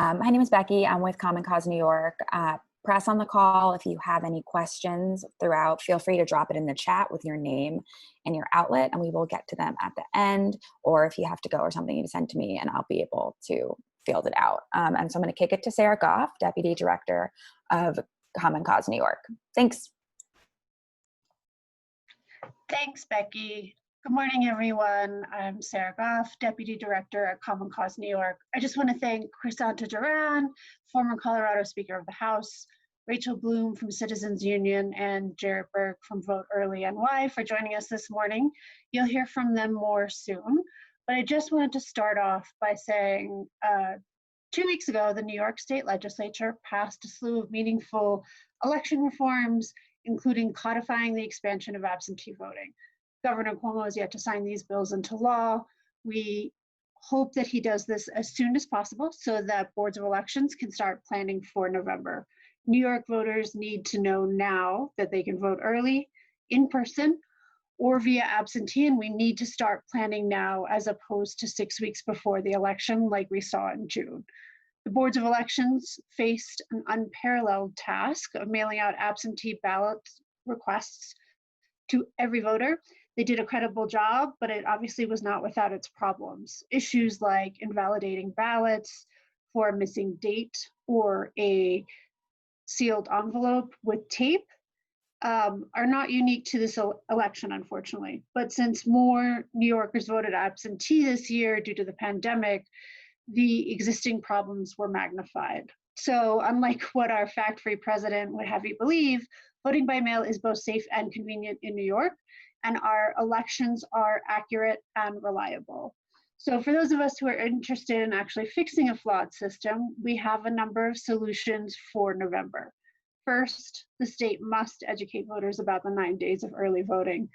My name is Becky. I'm with Common Cause New York. Press on the call if you have any questions throughout. Feel free to drop it in the chat with your name and your outlet, and we will get to them at the end. Or if you have to go or something, you send to me, and I'll be able to field it out. And so I'm going to kick it to Sarah Goff, Deputy Director of Common Cause New York. Thanks. Thanks, Becky. Good morning, everyone. I'm Sarah Goff, Deputy Director at Common Cause New York. I just want to thank Crisanta Duran, former Colorado Speaker of the House, Rachel Bloom from Citizens Union, and Jarrett Berg from Vote Early NY for joining us this morning. You'll hear from them more soon, but I just wanted to start off by saying 2 weeks ago, the New York State Legislature passed a slew of meaningful election reforms, including codifying the expansion of absentee voting. Governor Cuomo has yet to sign these bills into law. We hope that he does this as soon as possible so that boards of elections can start planning for November. New York voters need to know now that they can vote early, in person, or via absentee, and we need to start planning now as opposed to 6 weeks before the election like we saw in June. The boards of elections faced an unparalleled task of mailing out absentee ballot requests to every voter. They did a credible job, but it obviously was not without its problems. Issues like invalidating ballots for a missing date or a sealed envelope with tape are not unique to this election, unfortunately. But since more New Yorkers voted absentee this year due to the pandemic, the existing problems were magnified. So unlike what our fact-free president would have you believe, voting by mail is both safe and convenient in New York, and our elections are accurate and reliable. So for those of us who are interested in actually fixing a flawed system, we have a number of solutions for November. First, the state must educate voters about the 9 days of early voting.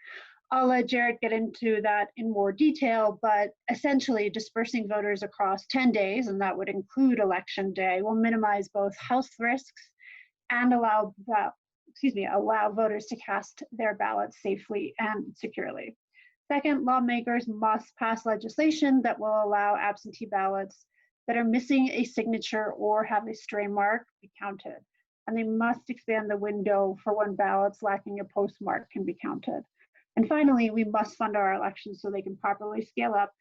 I'll let Jarrett get into that in more detail, but essentially dispersing voters across 10 days, and that would include election day, will minimize both health risks and allow voters to cast their ballots safely and securely. Second, lawmakers must pass legislation that will allow absentee ballots that are missing a signature or have a stray mark be counted. And they must expand the window for when ballots lacking a postmark can be counted. And finally, we must fund our elections so they can properly scale up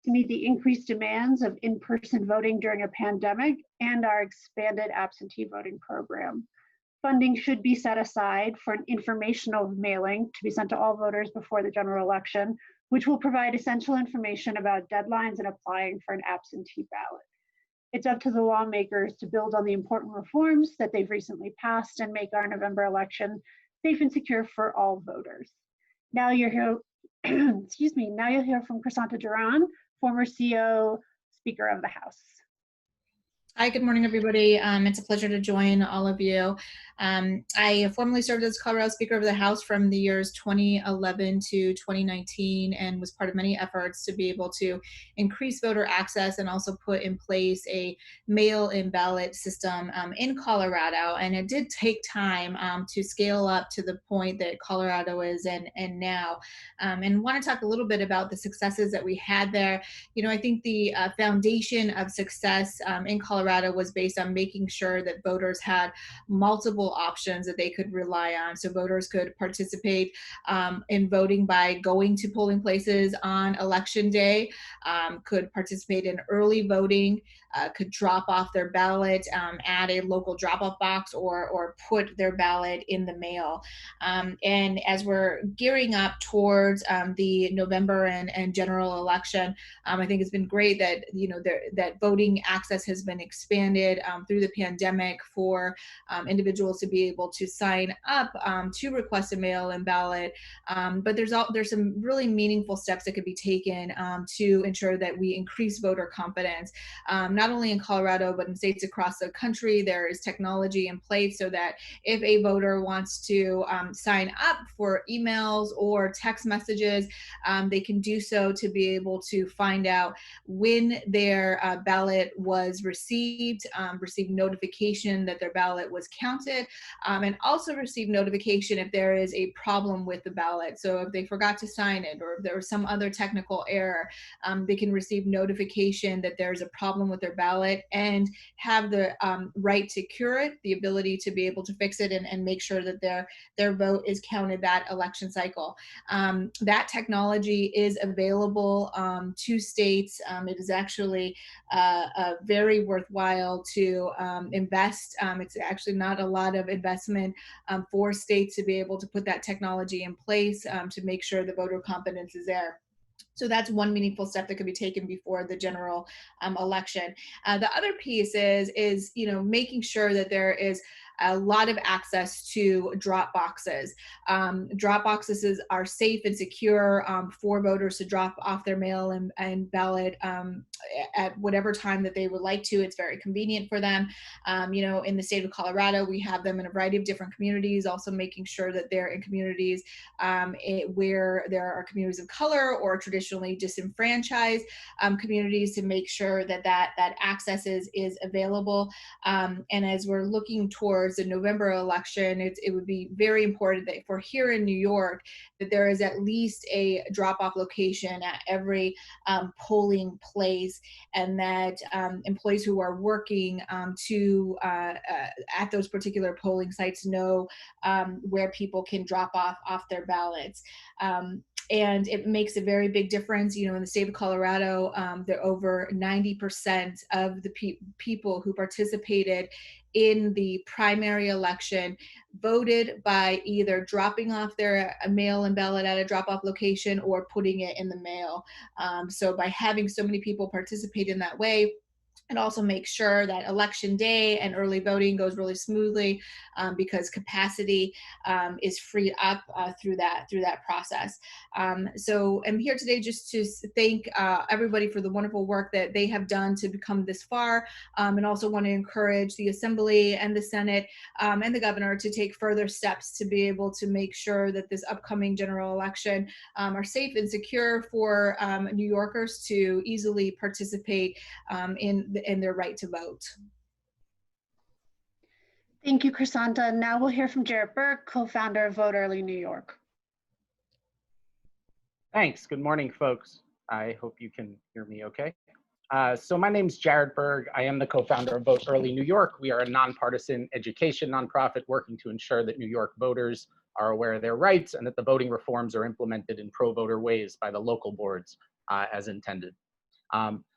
to meet the increased demands of in-person voting during a pandemic and our expanded absentee voting program. Funding should be set aside for an informational mailing to be sent to all voters before the general election, which will provide essential information about deadlines and applying for an absentee ballot. It's up to the lawmakers to build on the important reforms that they've recently passed and make our November election safe and secure for all voters. Now you'll hear, now you'll hear from Crisanta Duran, former CEO, Speaker of the House. Hi, good morning, everybody. It's a pleasure to join all of you. I formerly served as Colorado Speaker of the House from the years 2011 to 2019 and was part of many efforts to be able to increase voter access and also put in place a mail-in ballot system in Colorado. And it did take time to scale up to the point that Colorado is and now. And want to talk a little bit about the successes that we had there. You know, I think the foundation of success in Colorado was based on making sure that voters had multiple options that they could rely on. So voters could participate in voting by going to polling places on election day, could participate in early voting, could drop off their ballot at a local drop-off box or put their ballot in the mail. And as we're gearing up towards the November and general election, I think it's been great that that voting access has been expanded through the pandemic for individuals to be able to sign up to request a mail-in ballot. But there's some really meaningful steps that could be taken to ensure that we increase voter confidence. Not only in Colorado, but in states across the country, there is technology in place so that if a voter wants to sign up for emails or text messages, they can do so to be able to find out when their ballot was received, receive notification that their ballot was counted, and also receive notification if there is a problem with the ballot. So if they forgot to sign it, or if there was some other technical error, they can receive notification that there's a problem with their ballot and have the right to cure it, the ability to be able to fix it and make sure that their vote is counted that election cycle. That technology is available to states. It is actually very worthwhile to invest. It's actually not a lot of investment for states to be able to put that technology in place to make sure the voter confidence is there. So that's one meaningful step that could be taken before the general election. The other piece is making sure that there is a lot of access to drop boxes. Drop boxes are safe and secure for voters to drop off their mail and ballot at whatever time that they would like to. It's very convenient for them. In the state of Colorado, we have them in a variety of different communities, also making sure that they're in communities where there are communities of color or traditionally disenfranchised communities, to make sure that access is available. And as we're looking towards the November election, it would be very important that for here in New York, that there is at least a drop-off location at every polling place, and that employees who are working at those particular polling sites know where people can drop off their ballots. And it makes a very big difference. In the state of Colorado, there over 90% of the people who participated in the primary election voted by either dropping off their mail-in ballot at a drop-off location or putting it in the mail. So by having so many people participate in that way, and also make sure that election day and early voting goes really smoothly, because capacity is freed up through that process. So I'm here today just to thank everybody for the wonderful work that they have done to become this far, and also want to encourage the Assembly and the Senate and the governor to take further steps to be able to make sure that this upcoming general election are safe and secure for New Yorkers to easily participate in their right to vote. Thank you, Crisanta. Now we'll hear from Jared Burke, co-founder of Vote Early New York. Thanks. Good morning, folks. I hope you can hear me okay. So my name's Jared Berg. I am the co-founder of Vote Early New York. We are a nonpartisan education nonprofit working to ensure that New York voters are aware of their rights and that the voting reforms are implemented in pro-voter ways by the local boards as intended.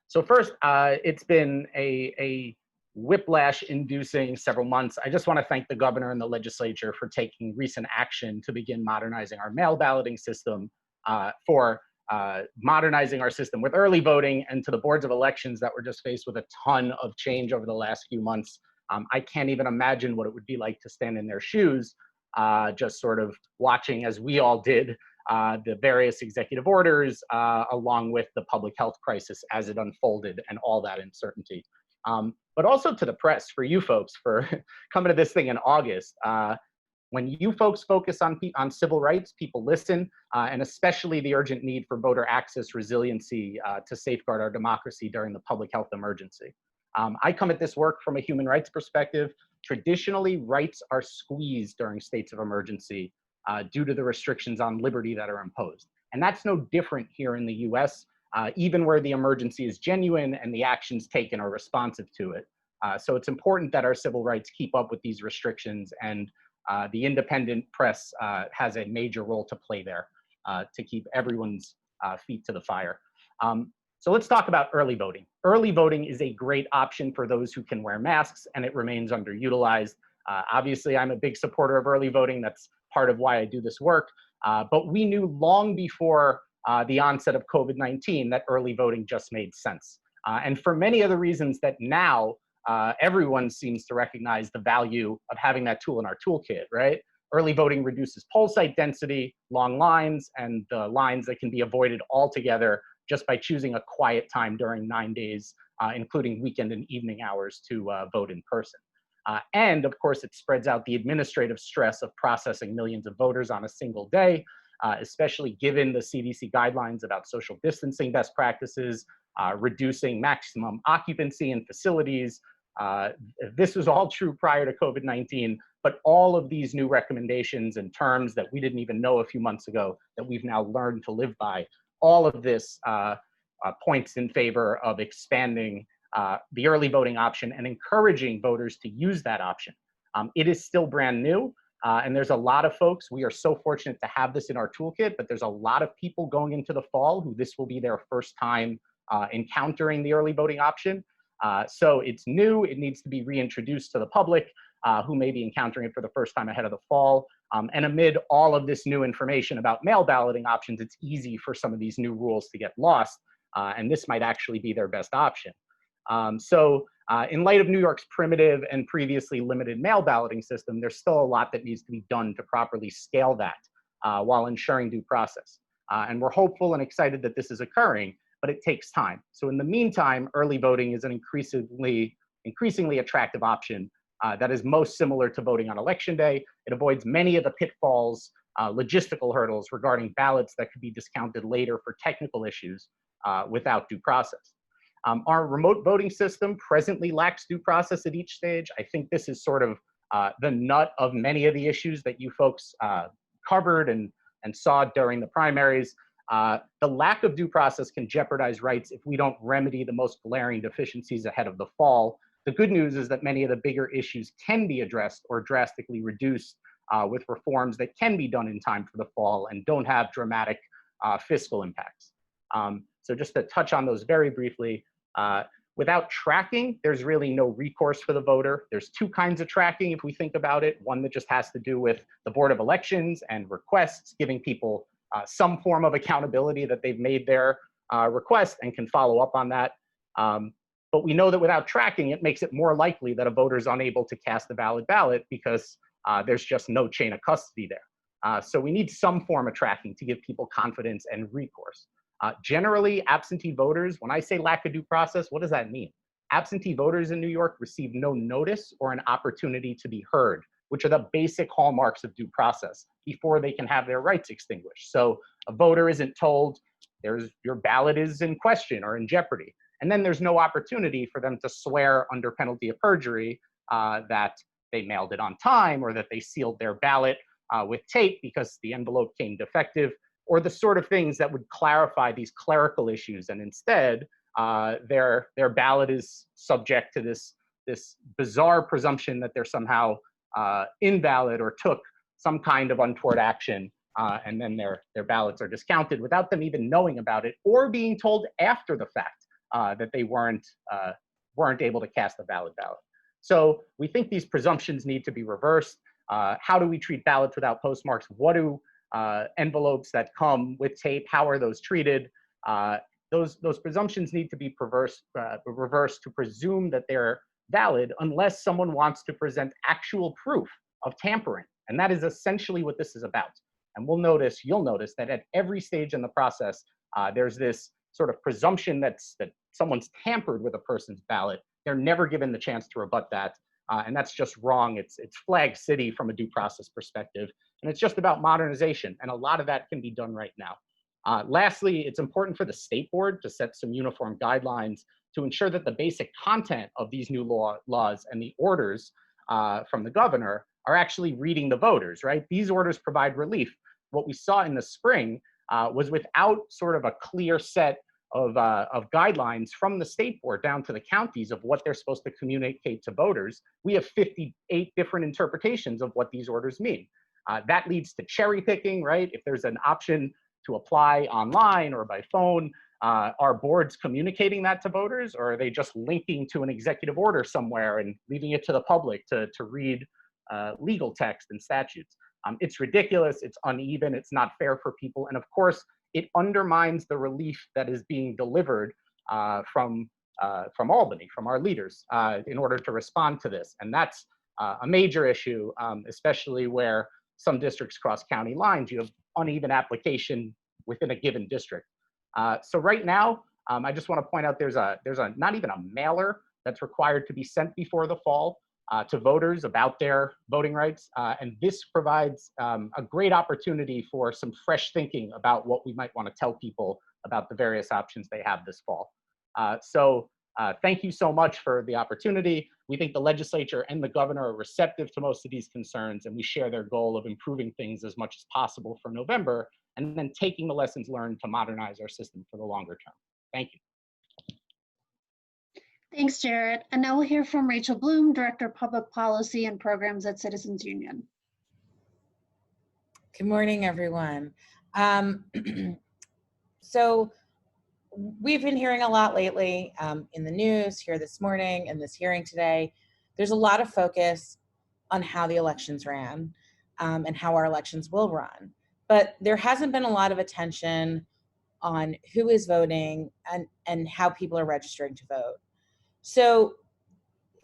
So first, it's been a whiplash-inducing several months. I just want to thank the governor and the legislature for taking recent action to begin modernizing our mail balloting system, for modernizing our system with early voting, and to the boards of elections that were just faced with a ton of change over the last few months. I can't even imagine what it would be like to stand in their shoes, just sort of watching, as we all did, the various executive orders, along with the public health crisis as it unfolded and all that uncertainty. But also to the press, for you folks, for coming to this thing in August. When you folks focus on civil rights, people listen, and especially the urgent need for voter access resiliency to safeguard our democracy during the public health emergency. I come at this work from a human rights perspective. Traditionally, rights are squeezed during states of emergency due to the restrictions on liberty that are imposed. And that's no different here in the US, even where the emergency is genuine and the actions taken are responsive to it. So it's important that our civil rights keep up with these restrictions, and the independent press has a major role to play there to keep everyone's feet to the fire. So let's talk about early voting. Early voting is a great option for those who can wear masks, and it remains underutilized. Obviously, I'm a big supporter of early voting. That's part of why I do this work. But we knew long before the onset of COVID-19 that early voting just made sense. And for many of the reasons that now everyone seems to recognize the value of having that tool in our toolkit, right? Early voting reduces poll site density, long lines, and the lines that can be avoided altogether just by choosing a quiet time during 9 days, including weekend and evening hours to vote in person. And of course, it spreads out the administrative stress of processing millions of voters on a single day, especially given the CDC guidelines about social distancing best practices, reducing maximum occupancy in facilities. This was all true prior to COVID-19, but all of these new recommendations and terms that we didn't even know a few months ago that we've now learned to live by, all of this points in favor of expanding the early voting option and encouraging voters to use that option. It is still brand new, and there's a lot of folks, we are so fortunate to have this in our toolkit, but there's a lot of people going into the fall who this will be their first time encountering the early voting option. So it's new, it needs to be reintroduced to the public who may be encountering it for the first time ahead of the fall. And amid all of this new information about mail balloting options, it's easy for some of these new rules to get lost, and this might actually be their best option. In light of New York's primitive and previously limited mail balloting system, there's still a lot that needs to be done to properly scale that while ensuring due process. And we're hopeful and excited that this is occurring, but it takes time. So in the meantime, early voting is an increasingly attractive option that is most similar to voting on Election Day. It avoids many of the pitfalls, logistical hurdles regarding ballots that could be discounted later for technical issues without due process. Our remote voting system presently lacks due process at each stage. I think this is sort of the nut of many of the issues that you folks covered and saw during the primaries. The lack of due process can jeopardize rights if we don't remedy the most glaring deficiencies ahead of the fall. The good news is that many of the bigger issues can be addressed or drastically reduced with reforms that can be done in time for the fall and don't have dramatic fiscal impacts. So just to touch on those very briefly, without tracking, there's really no recourse for the voter. There's two kinds of tracking if we think about it. One that just has to do with the Board of Elections and requests, giving people some form of accountability that they've made their request and can follow up on that. But we know that without tracking, it makes it more likely that a voter is unable to cast a valid ballot because there's just no chain of custody there. So we need some form of tracking to give people confidence and recourse. Generally, absentee voters, when I say lack of due process, what does that mean? Absentee voters in New York receive no notice or an opportunity to be heard, which are the basic hallmarks of due process before they can have their rights extinguished. So a voter isn't told your ballot is in question or in jeopardy. And then there's no opportunity for them to swear under penalty of perjury that they mailed it on time or that they sealed their ballot with tape because the envelope came defective, or the sort of things that would clarify these clerical issues. And instead, their ballot is subject to this bizarre presumption that they're somehow invalid or took some kind of untoward action, and then their ballots are discounted without them even knowing about it or being told after the fact that they weren't able to cast a valid ballot. So we think these presumptions need to be reversed. How do we treat ballots without postmarks? What do envelopes that come with tape, how are those treated? Those presumptions need to be reversed to presume that they're valid unless someone wants to present actual proof of tampering. And that is essentially what this is about. And you'll notice that at every stage in the process, there's this sort of presumption that someone's tampered with a person's ballot. They're never given the chance to rebut that. And that's just wrong. It's Flag City from a due process perspective. And it's just about modernization. And a lot of that can be done right now. Lastly, it's important for the state board to set some uniform guidelines to ensure that the basic content of these new laws and the orders from the governor are actually reading the voters, right? These orders provide relief. What we saw in the spring was without sort of a clear set of guidelines from the state board down to the counties of what they're supposed to communicate to voters. We have 58 different interpretations of what these orders mean. That leads to cherry picking, right? If there's an option to apply online or by phone, are boards communicating that to voters, or are they just linking to an executive order somewhere and leaving it to the public to read legal text and statutes? It's ridiculous, it's uneven, it's not fair for people, and of course, it undermines the relief that is being delivered from Albany, from our leaders, in order to respond to this. And that's a major issue, especially where some districts cross county lines. You have uneven application within a given district. So right now, I just want to point out there's not even a mailer that's required to be sent before the fall to voters about their voting rights. And this provides a great opportunity for some fresh thinking about what we might want to tell people about the various options they have this fall. So thank you so much for the opportunity. We think the legislature and the governor are receptive to most of these concerns, and we share their goal of improving things as much as possible for November, and then taking the lessons learned to modernize our system for the longer term. Thank you. Thanks, Jared. And now we'll hear from Rachel Bloom, Director of Public Policy and Programs at Citizens Union. Good morning, everyone. So we've been hearing a lot lately in the news, here this morning, in this hearing today. There's a lot of focus on how the elections ran and how our elections will run. But there hasn't been a lot of attention on who is voting and how people are registering to vote. So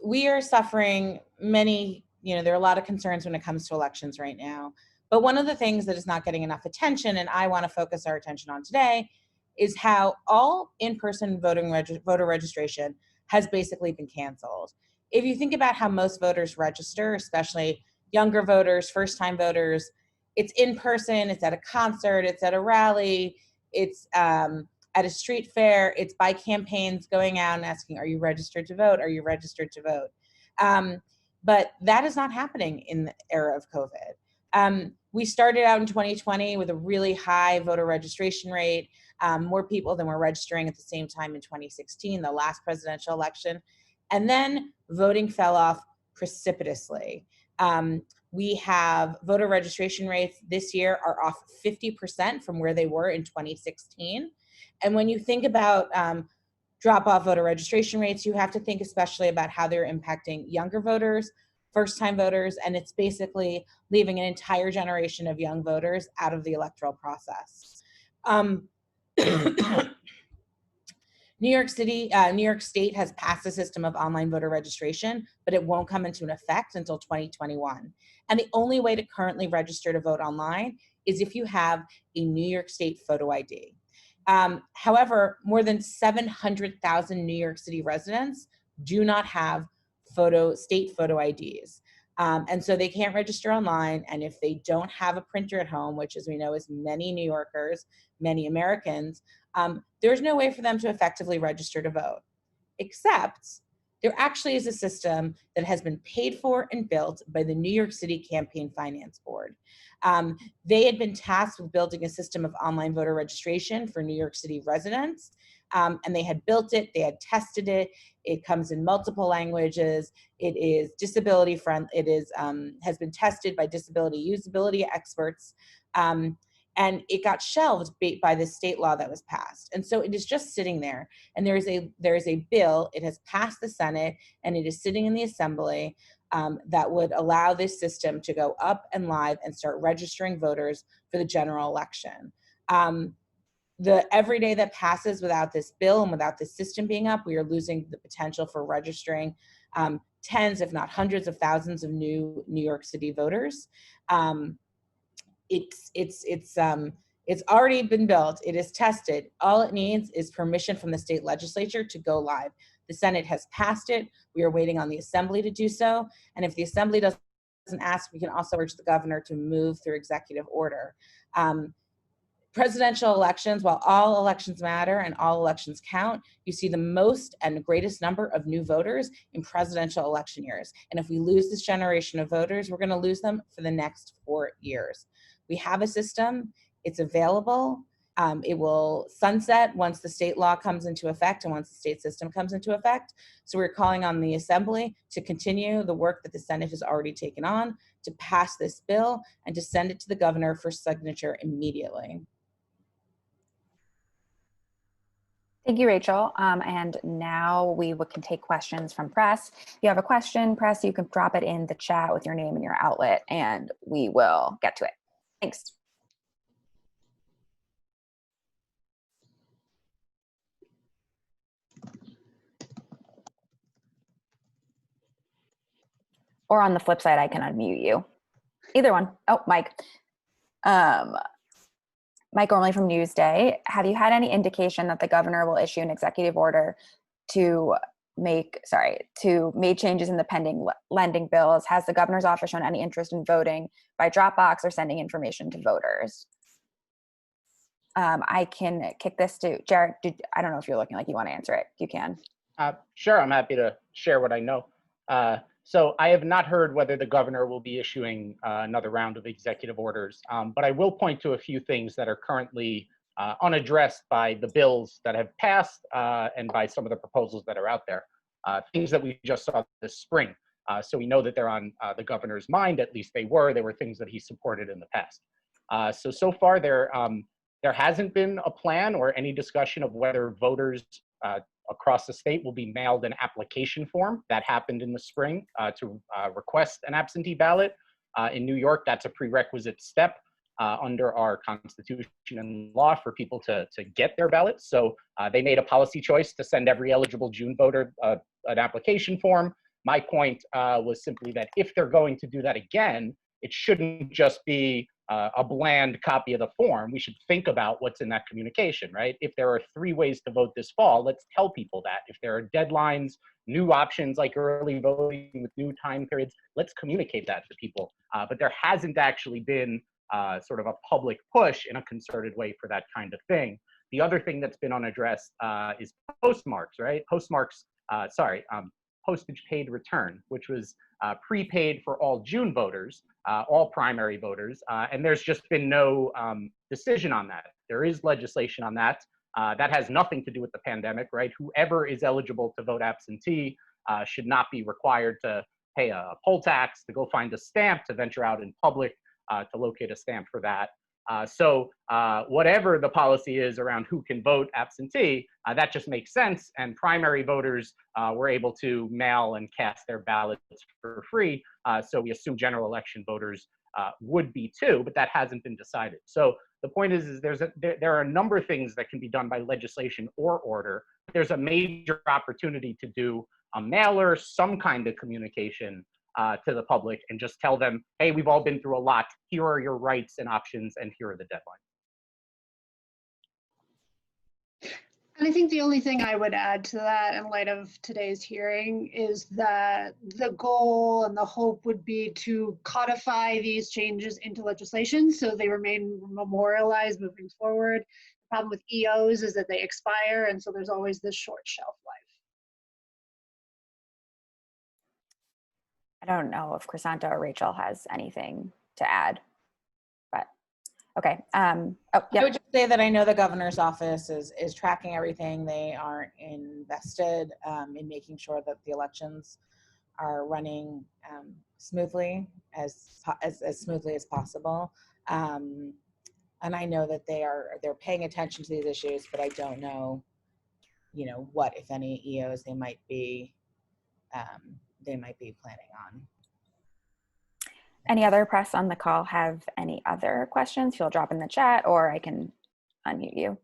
we are suffering many, there are a lot of concerns when it comes to elections right now. But one of the things that is not getting enough attention, and I want to focus our attention on today, is how all in-person voter registration has basically been canceled. If you think about how most voters register, especially younger voters, first-time voters, it's in person, it's at a concert, it's at a rally, it's at a street fair, it's by campaigns going out and asking, are you registered to vote? Are you registered to vote? But that is not happening in the era of COVID. We started out in 2020 with a really high voter registration rate, more people than were registering at the same time in 2016, the last presidential election. And then voting fell off precipitously. We have voter registration rates this year are off 50% from where they were in 2016. And when you think about drop-off voter registration rates, you have to think especially about how they're impacting younger voters, first-time voters, and it's basically leaving an entire generation of young voters out of the electoral process. New York State has passed a system of online voter registration, but it won't come into effect until 2021. And the only way to currently register to vote online is if you have a New York State photo ID. However, more than 700,000 New York City residents do not have state photo IDs. And so they can't register online. And if they don't have a printer at home, which as we know is many New Yorkers, many Americans, there's no way for them to effectively register to vote. Except there actually is a system that has been paid for and built by the New York City Campaign Finance Board. They had been tasked with building a system of online voter registration for New York City residents. And they had built it, they had tested it. It comes in multiple languages. It is disability friendly. It is has been tested by disability usability experts. And it got shelved by the state law that was passed. And so it is just sitting there. And there is a bill, it has passed the Senate, and it is sitting in the Assembly that would allow this system to go up and live and start registering voters for the general election. Every day that passes without this bill and without this system being up, we are losing the potential for registering tens, if not hundreds of thousands of new New York City voters. It's already been built. It is tested. All it needs is permission from the state legislature to go live. The Senate has passed it. We are waiting on the Assembly to do so. And if the Assembly doesn't ask, we can also urge the governor to move through executive order. Presidential elections, while all elections matter and all elections count, you see the most and the greatest number of new voters in presidential election years. And if we lose this generation of voters, we're going to lose them for the next 4 years. We have a system, it's available. It will sunset once the state law comes into effect and once the state system comes into effect. So we're calling on the Assembly to continue the work that the Senate has already taken on, to pass this bill and to send it to the governor for signature immediately. Thank you, Rachel. And now we can take questions from press. If you have a question, press, you can drop it in the chat with your name and your outlet, and we will get to it. Thanks. Or on the flip side, I can unmute you. Either one. Oh, Mike. Mike Gormley from Newsday. Have you had any indication that the governor will issue an executive order to make changes in the pending lending bills? Has the governor's office shown any interest in voting by Dropbox or sending information to voters? I can kick this to Jared. I don't know if you're looking like you want to answer it. You can. Sure, I'm happy to share what I know. So I have not heard whether the governor will be issuing another round of executive orders, but I will point to a few things that are currently unaddressed by the bills that have passed and by some of the proposals that are out there. Things that we just saw this spring. So we know that they're on the governor's mind, at least they were. They were things that he supported in the past. So far there hasn't been a plan or any discussion of whether voters across the state will be mailed an application form. That happened in the spring to request an absentee ballot. In New York, that's a prerequisite step under our Constitution and law for people to get their ballots. So they made a policy choice to send every eligible June voter an application form. My point was simply that if they're going to do that again, it shouldn't just be a bland copy of the form. We should think about what's in that communication, right? If there are 3 ways to vote this fall, let's tell people that. If there are deadlines, new options like early voting with new time periods, let's communicate that to people. But there hasn't actually been sort of a public push in a concerted way for that kind of thing. The other thing that's been unaddressed is postmarks, right? Postage paid return, which was prepaid for all June voters, all primary voters, and there's just been no decision on that. There is legislation on that. That has nothing to do with the pandemic, right? Whoever is eligible to vote absentee should not be required to pay a poll tax, to go find a stamp, to venture out in public, to locate a stamp for that. So whatever the policy is around who can vote absentee, that just makes sense. And primary voters were able to mail and cast their ballots for free. So we assume general election voters would be too, but that hasn't been decided. So the point is there are a number of things that can be done by legislation or order. There's a major opportunity to do a mailer, some kind of communication to the public and just tell them, hey, we've all been through a lot. Here are your rights and options, and here are the deadlines. And I think the only thing I would add to that in light of today's hearing is that the goal and the hope would be to codify these changes into legislation so they remain memorialized moving forward. The problem with EOs is that they expire, and so there's always this short shelf life. I don't know if Crisanta or Rachel has anything to add, but okay. Oh, yeah. I would just say that I know the governor's office is tracking everything. They are invested in making sure that the elections are running smoothly, as smoothly as possible. And I know that they're paying attention to these issues, but I don't know, what, if any, EOs they might be planning on. Any other press on the call have any other questions? Feel drop in the chat, or I can unmute you.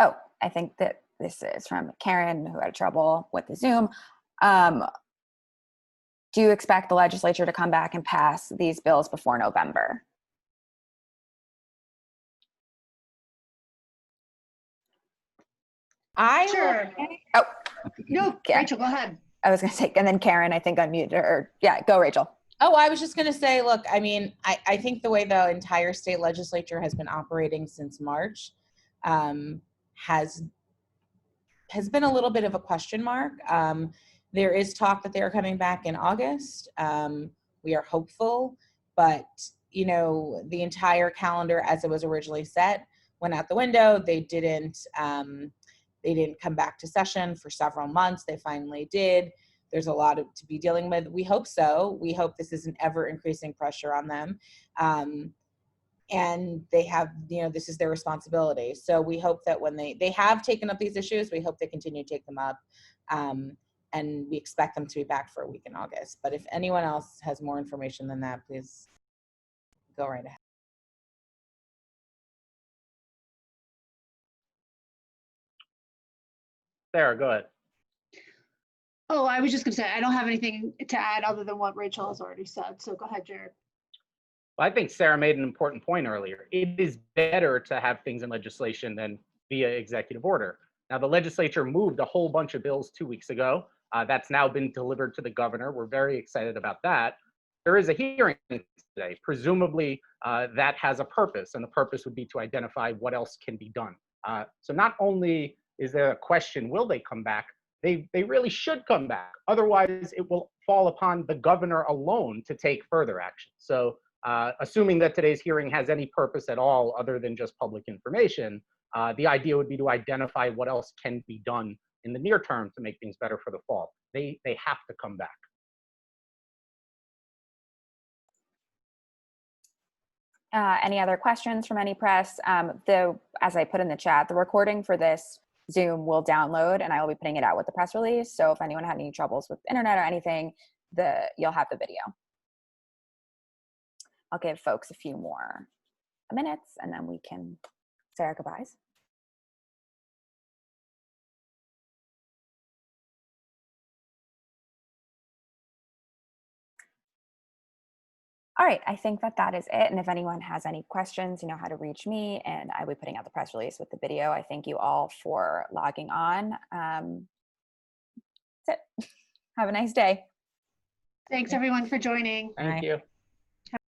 Oh, I think that this is from Karen, who had trouble with the Zoom. Do you expect the legislature to come back and pass these bills before November? Sure. Oh, no, yeah. Rachel, go ahead. I was going to say, and then Karen, I think unmuted her. Or, yeah, go, Rachel. Oh, I was just going to say, look, I mean, I think the way the entire state legislature has been operating since March has been a little bit of a question mark. There is talk that they are coming back in August. We are hopeful, but the entire calendar as it was originally set went out the window. They didn't come back to session for several months. They finally did. There's a lot to be dealing with. We hope so. We hope this isn't ever increasing pressure on them. And they have, this is their responsibility. So we hope that when they have taken up these issues, we hope they continue to take them up. And we expect them to be back for a week in August. But if anyone else has more information than that, please go right ahead. Sarah, go ahead. Oh, I was just going to say, I don't have anything to add other than what Rachel has already said. So go ahead, Jared. Well, I think Sarah made an important point earlier. It is better to have things in legislation than via executive order. Now, the legislature moved a whole bunch of bills 2 weeks ago. That's now been delivered to the governor. We're very excited about that. There is a hearing today. Presumably, that has a purpose, and the purpose would be to identify what else can be done. So not only is there a question, will they come back? they really should come back. Otherwise, it will fall upon the governor alone to take further action. So assuming that today's hearing has any purpose at all other than just public information, the idea would be to identify what else can be done in the near term to make things better for the fall. They have to come back. Any other questions from any press? As I put in the chat, the recording for this Zoom will download, and I will be putting it out with the press release. So if anyone had any troubles with internet or anything, you'll have the video. I'll give folks a few more minutes, and then we can say our goodbyes. All right, I think that is it. And if anyone has any questions, you know how to reach me, and I will be putting out the press release with the video. I thank you all for logging on. That's it. Have a nice day. Thanks everyone for joining. Thank you.